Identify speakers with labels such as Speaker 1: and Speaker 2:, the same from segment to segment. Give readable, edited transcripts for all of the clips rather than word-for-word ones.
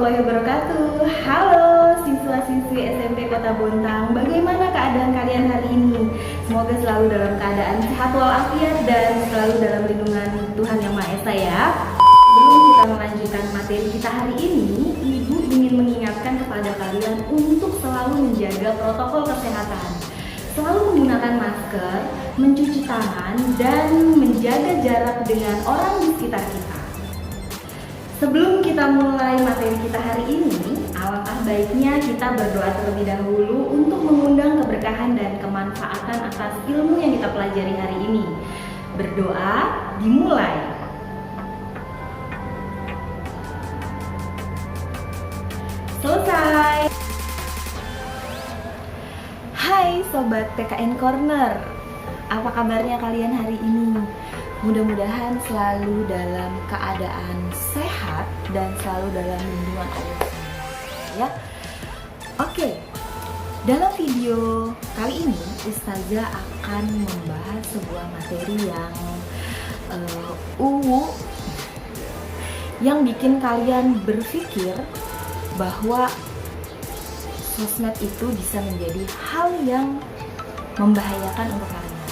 Speaker 1: warahmatullahi wabarakatuh. Halo siswa-siswi SMP Kota Bontang, bagaimana keadaan kalian hari ini? Semoga selalu dalam keadaan sehat walafiat dan selalu dalam lindungan Tuhan Yang Maha Esa ya. Sebelum kita melanjutkan materi kita hari ini, Ibu ingin mengingatkan kepada kalian untuk selalu menjaga protokol kesehatan. Selalu menggunakan masker, mencuci tangan, dan menjaga jarak dengan orang di sekitar kita. Sebelum kita mulai materi kita hari ini, alangkah baiknya kita berdoa terlebih dahulu untuk mengundang keberkahan dan kemanfaatan atas ilmu yang kita pelajari hari ini. Berdoa dimulai. Selesai. Hai Sobat PKN Corner, apa kabarnya kalian hari ini? Mudah-mudahan selalu dalam keadaan sehat dan selalu dalam lindungan Allah ya. Oke, dalam video kali ini Ustazah akan membahas sebuah materi yang yang bikin kalian berpikir bahwa sosmed itu bisa menjadi hal yang membahayakan untuk kalian.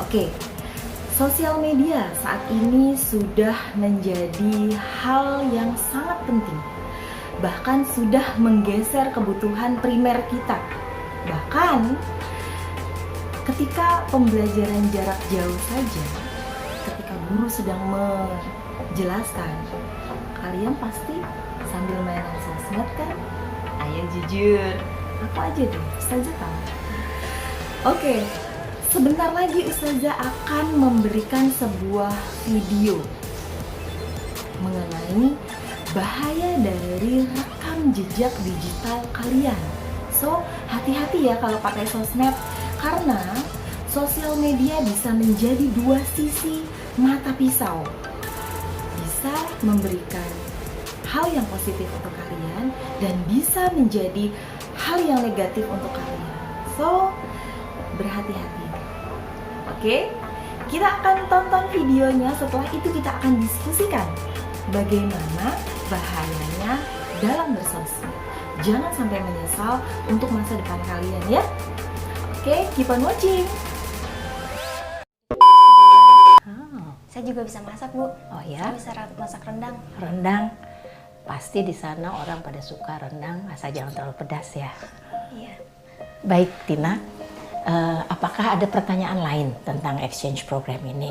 Speaker 1: Oke, sosial media saat ini sudah menjadi hal yang sangat penting. Bahkan sudah menggeser kebutuhan primer kita. Bahkan ketika pembelajaran jarak jauh saja, ketika guru sedang menjelaskan, kalian pasti sambil mainan sosmed kan? Ayo jujur, aku aja deh, Ustazah tahu. Oke, sebentar lagi Ustazah akan memberikan sebuah video mengenai bahaya dari rekam jejak digital kalian. So, hati-hati ya kalau pakai sosmed, karena sosial media bisa menjadi dua sisi mata pisau. Bisa memberikan hal yang positif untuk kalian dan bisa menjadi hal yang negatif untuk kalian. So, berhati-hati. Oke, kita akan tonton videonya. Setelah itu kita akan diskusikan bagaimana bahayanya dalam bersosmed. Jangan sampai menyesal untuk masa depan kalian ya. Oke, keep on watching.
Speaker 2: Saya juga bisa masak, Bu.
Speaker 3: Oh ya?
Speaker 2: Saya bisa masak rendang.
Speaker 3: Rendang. Pasti di sana orang pada suka rendang, asal jangan terlalu pedas ya.
Speaker 2: Iya.
Speaker 3: Baik, Tina. Apakah ada pertanyaan lain tentang exchange program ini?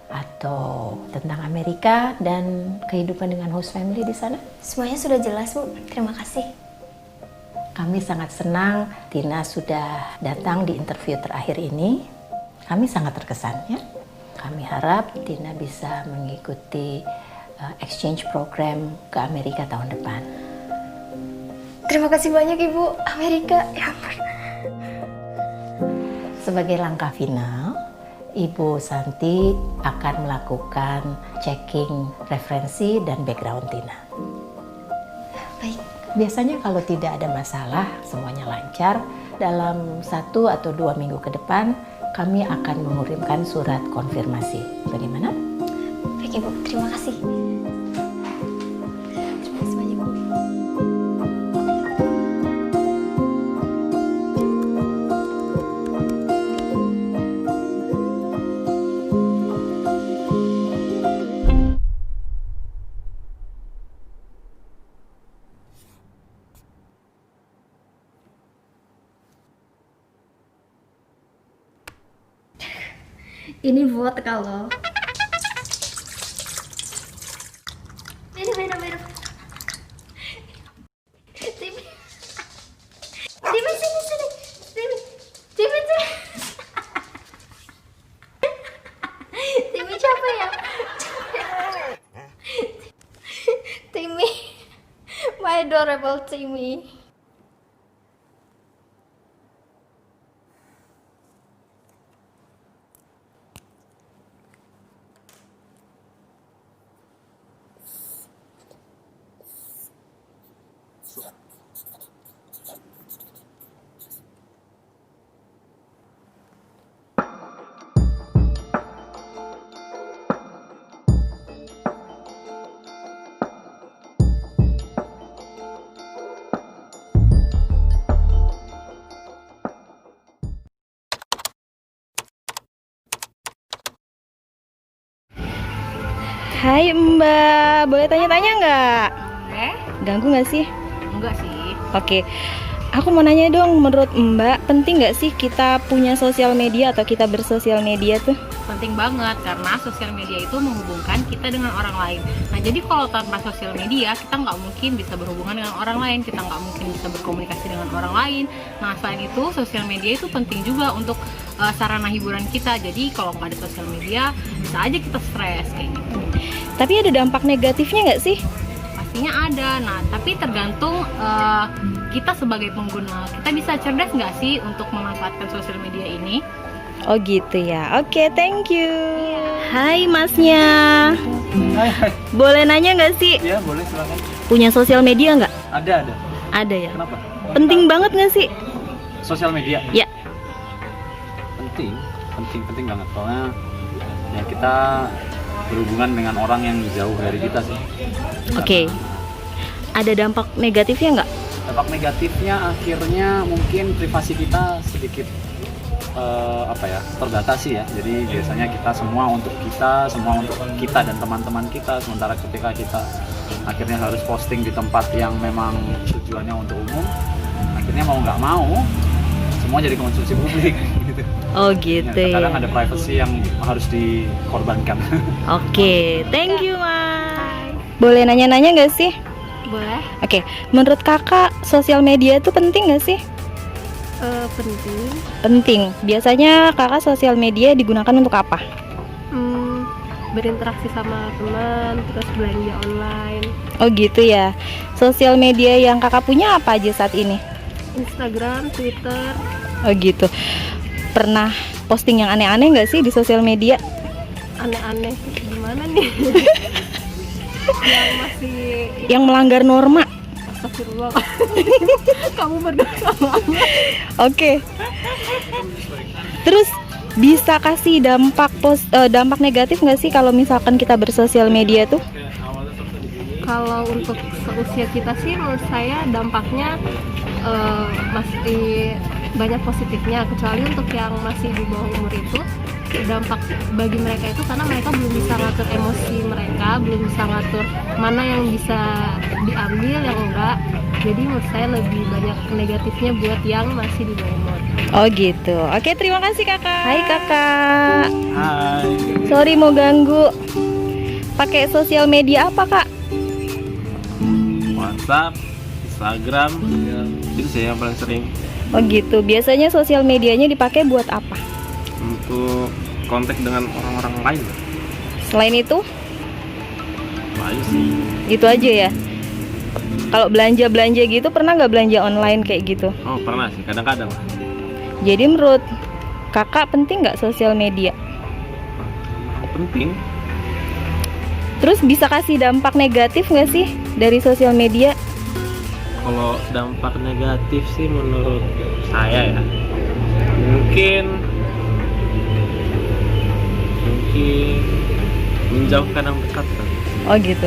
Speaker 3: Atau tentang Amerika dan kehidupan dengan host family di sana?
Speaker 2: Semuanya sudah jelas, Bu. Terima kasih.
Speaker 3: Kami sangat senang Tina sudah datang di interview terakhir ini. Kami sangat terkesan ya. Kami harap Tina bisa mengikuti exchange program ke Amerika tahun depan.
Speaker 2: Terima kasih banyak, Ibu. Amerika, ya ampun.
Speaker 3: Sebagai langkah final, Ibu Santi akan melakukan checking referensi dan background Tina.
Speaker 2: Baik.
Speaker 3: Biasanya kalau tidak ada masalah, semuanya lancar, dalam 1 atau 2 minggu ke depan, kami akan mengirimkan surat konfirmasi. Bagaimana?
Speaker 2: Baik, Ibu. Terima kasih. Terima kasih banyak, Bu. Ini buat kalau minum. Timmy, sini. Timmy. Timmy capek ya? Timmy, my adorable Timmy.
Speaker 1: Hai Mbak, boleh tanya-tanya nggak?
Speaker 4: Eh?
Speaker 1: Ganggu nggak sih?
Speaker 4: Enggak sih.
Speaker 1: Oke, aku mau nanya dong, menurut Mbak penting nggak sih kita punya sosial media atau kita bersosial media tuh?
Speaker 4: Penting banget karena sosial media itu menghubungkan kita dengan orang lain. Nah, jadi kalau tanpa sosial media kita nggak mungkin bisa berhubungan dengan orang lain, kita nggak mungkin bisa berkomunikasi dengan orang lain. Nah, selain itu sosial media itu penting juga untuk sarana hiburan kita. Jadi kalau nggak ada sosial media bisa aja kita stres kayak gitu.
Speaker 1: Tapi ada dampak negatifnya nggak sih?
Speaker 4: Pastinya ada. Nah, tapi tergantung kita sebagai pengguna. Kita bisa cerdas nggak sih untuk memanfaatkan sosial media ini?
Speaker 1: Oh gitu ya. Oke, thank you. Hai Masnya.
Speaker 5: Hai.
Speaker 1: Boleh nanya nggak sih?
Speaker 5: Ya boleh silakan.
Speaker 1: Punya sosial media nggak?
Speaker 5: Ada.
Speaker 1: Ada ya.
Speaker 5: Kenapa?
Speaker 1: Penting banget nggak sih?
Speaker 5: Sosial media.
Speaker 1: Ya.
Speaker 5: Penting banget. Soalnya ya kita berhubungan dengan orang yang jauh dari kita sih.
Speaker 1: Oke. Ada dampak negatifnya nggak?
Speaker 5: Dampak negatifnya akhirnya mungkin privasi kita sedikit terbatasi ya. Jadi biasanya kita semua untuk kita dan teman-teman kita, sementara ketika kita akhirnya harus posting di tempat yang memang tujuannya untuk umum, akhirnya mau nggak mau semua jadi konsumsi publik gitu.
Speaker 1: Oh gitu ya.
Speaker 5: Kadang ada privacy yang harus dikorbankan.
Speaker 1: Oke, thank you Mas. Boleh nanya-nanya nggak sih?
Speaker 4: Boleh.
Speaker 1: Oke, menurut kakak sosial media itu penting nggak sih?
Speaker 4: Penting.
Speaker 1: Penting. Biasanya kakak sosial media digunakan untuk apa?
Speaker 4: Berinteraksi sama teman, terus belanja online,
Speaker 1: Oh gitu ya. Sosial media yang kakak punya apa aja saat ini?
Speaker 4: Instagram, Twitter.
Speaker 1: Oh gitu. Pernah posting yang aneh-aneh nggak sih di sosial media?
Speaker 4: Aneh-aneh gimana nih? Yang masih
Speaker 1: Yang melanggar norma?
Speaker 4: astagfirullah. Kamu berdosa banget.
Speaker 1: Oke. Terus bisa kasih dampak negatif nggak sih kalau misalkan kita bersosial media tuh?
Speaker 4: Kalau untuk seusia kita sih menurut saya dampaknya masih banyak positifnya, kecuali untuk yang masih di bawah umur itu dampak bagi mereka itu karena mereka belum bisa ngatur emosi mereka, belum bisa ngatur mana yang bisa diambil yang enggak. Jadi menurut saya lebih banyak negatifnya buat yang masih di bawah umur.
Speaker 1: Oh gitu. Oke, terima kasih kakak. Hai kakak.
Speaker 5: Hai.
Speaker 1: Sorry mau ganggu. Pakai sosial media apa kak?
Speaker 6: WhatsApp, Instagram, itu sih yang paling sering
Speaker 1: Oh gitu. Biasanya sosial medianya dipakai buat apa?
Speaker 6: untuk kontak dengan orang-orang lain.
Speaker 1: Selain itu,
Speaker 6: Aja sih.
Speaker 1: gitu aja ya. Kalau belanja gitu pernah nggak belanja online kayak gitu?
Speaker 6: Oh pernah sih, kadang-kadang.
Speaker 1: Jadi menurut kakak penting nggak sosial media?
Speaker 6: Oh, penting.
Speaker 1: Terus bisa kasih dampak negatif nggak sih dari sosial media?
Speaker 6: Kalau dampak negatif sih menurut saya ya, mungkin menjauhkan yang dekat kan.
Speaker 1: Oh gitu,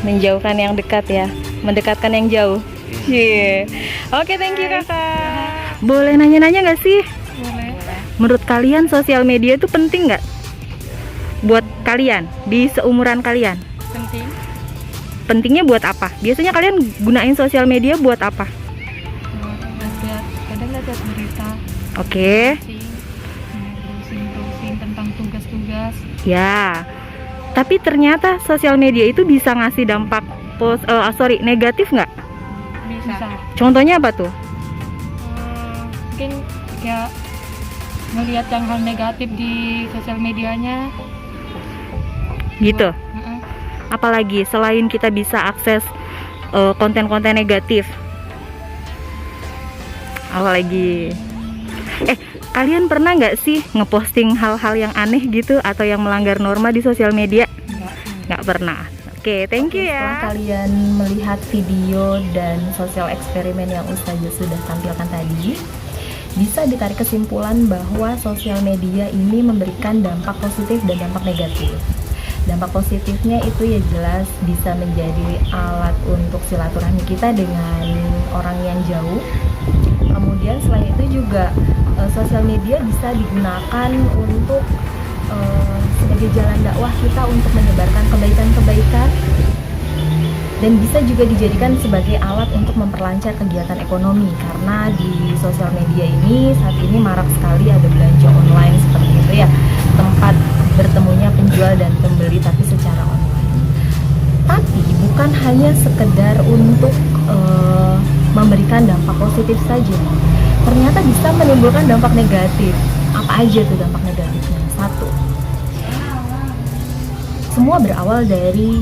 Speaker 1: menjauhkan yang dekat ya, mendekatkan yang jauh. Iya. Oke, thank you kakak. Boleh nanya-nanya nggak sih?
Speaker 4: Boleh.
Speaker 1: Menurut kalian sosial media itu penting nggak? Buat kalian, di seumuran kalian?
Speaker 4: Penting.
Speaker 1: Pentingnya buat apa? Biasanya kalian gunain sosial media buat apa?
Speaker 4: Kadang lihat berita.
Speaker 1: Oke.
Speaker 4: Browsing tentang tugas-tugas.
Speaker 1: Ya. Tapi ternyata sosial media itu bisa ngasih dampak negatif nggak?
Speaker 4: Bisa.
Speaker 1: Contohnya apa tuh?
Speaker 4: Mungkin kayak melihat yang hal negatif di sosial medianya.
Speaker 1: Gitu. Apalagi selain kita bisa akses konten-konten negatif. Apalagi kalian pernah nggak sih ngeposting hal-hal yang aneh gitu atau yang melanggar norma di sosial media? Nggak pernah. Oke, thank you ya.
Speaker 7: Setelah kalian melihat video dan sosial eksperimen yang Ustazah sudah tampilkan tadi, bisa ditarik kesimpulan bahwa sosial media ini memberikan dampak positif dan dampak negatif. Dampak positifnya itu ya jelas bisa menjadi alat untuk silaturahmi kita dengan orang yang jauh. Kemudian selain itu juga sosial media bisa digunakan untuk sebagai jalan dakwah kita untuk menyebarkan kebaikan-kebaikan, dan bisa juga dijadikan sebagai alat untuk memperlancar kegiatan ekonomi, karena di sosial media ini saat ini marak sekali ada belanja online seperti itu ya, tempat bertemunya penjual dan pembeli tapi secara online. Tapi bukan hanya sekedar untuk memberikan dampak positif saja, ternyata bisa menimbulkan dampak negatif. Apa aja tuh dampak negatifnya? Satu, semua berawal dari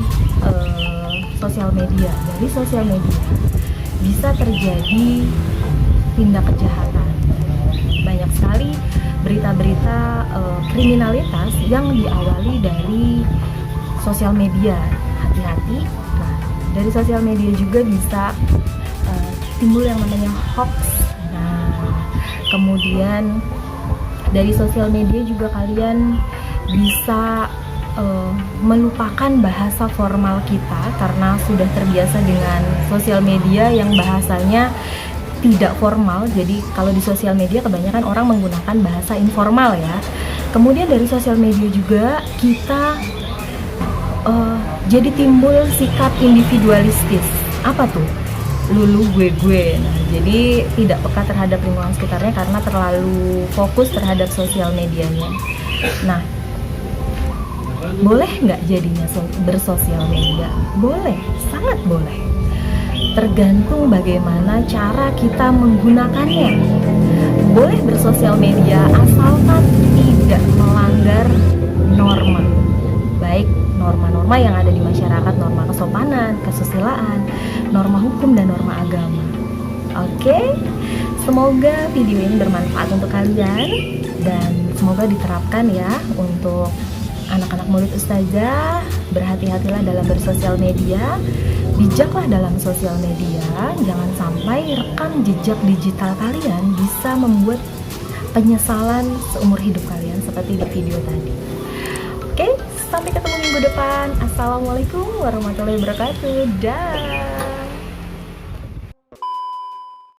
Speaker 7: sosial media. Dari sosial media bisa terjadi tindak kejahatan. Banyak sekali berita-berita kriminalitas yang diawali dari sosial media. Hati-hati. Nah, dari sosial media juga bisa timbul yang namanya hoax. Nah, kemudian dari sosial media juga kalian bisa melupakan bahasa formal kita karena sudah terbiasa dengan sosial media yang bahasanya tidak formal. Jadi kalau di sosial media kebanyakan orang menggunakan bahasa informal ya. Kemudian dari sosial media juga kita jadi timbul sikap individualistis. Apa tuh? Lulu gue. Nah, jadi tidak peka terhadap lingkungan sekitarnya karena terlalu fokus terhadap sosial medianya. Nah, boleh nggak jadinya bersosial media? Boleh, sangat boleh. Tergantung bagaimana cara kita menggunakannya. Boleh bersosial media asalkan tidak melanggar norma, baik norma-norma yang ada di masyarakat, norma kesopanan, kesusilaan, norma hukum, dan norma agama. Oke, semoga video ini bermanfaat untuk kalian dan semoga diterapkan ya untuk anak-anak murid Ustazah. Berhati-hatilah dalam bersosial media, bijaklah dalam sosial media, jangan sampai rekam jejak digital kalian bisa membuat penyesalan seumur hidup kalian seperti di video tadi. Oke, sampai ketemu minggu depan. Assalamualaikum warahmatullahi wabarakatuh. Dah.